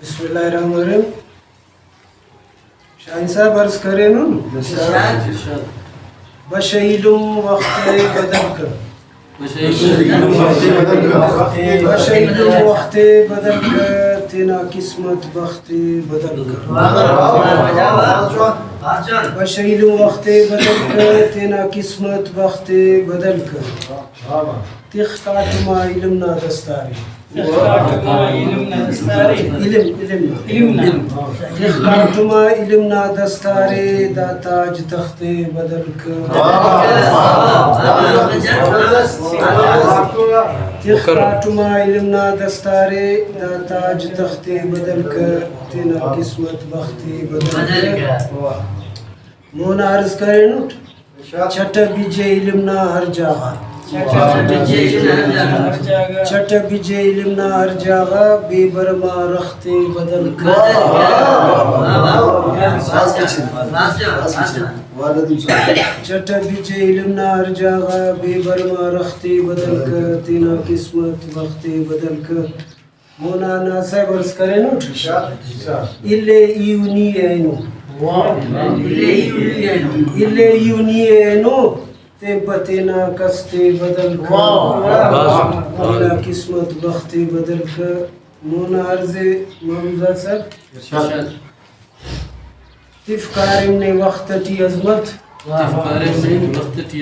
بسم الله الرحمن الرحیم. شاہین صاحب عرض کرے نا بشیلم وقت بدل کر بشیلم وقت بدل کر تینا قسمت بخت بدل کر بشیلم وقت بدل کر تینا قسمت بخت بدل کر تیخ کاتما علم نا دستاری تما علم نا دستارے دا تاج تخت بدل کر تما علم نا دستارے دا تاج تخت بدل کر تینا قسمت بخت بدل کر مونا عرض کرے نوٹ چھٹ بیجے علم نا ہر جاگا چھٹ بیجے علم نا ہر جاگا بے برما رخت بدل کر چھٹ بیجے علم نا ہر جاگا بے برما رخت بدل کر تینا قسمت بخت بدل کر مونا صاحب عرض کرے نو الے ایونی اینو الے ایونی اینو تے بتینا کستے بدل کر مونا قسمت بخت بدل کر مونا عرض محمود صاحب تفکارم نے وقت ٹی عظمت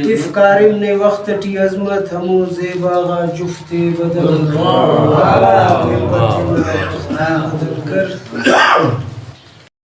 تفکارم نے وقت ٹی عظمت ہمو زیباغا جفت بدل کر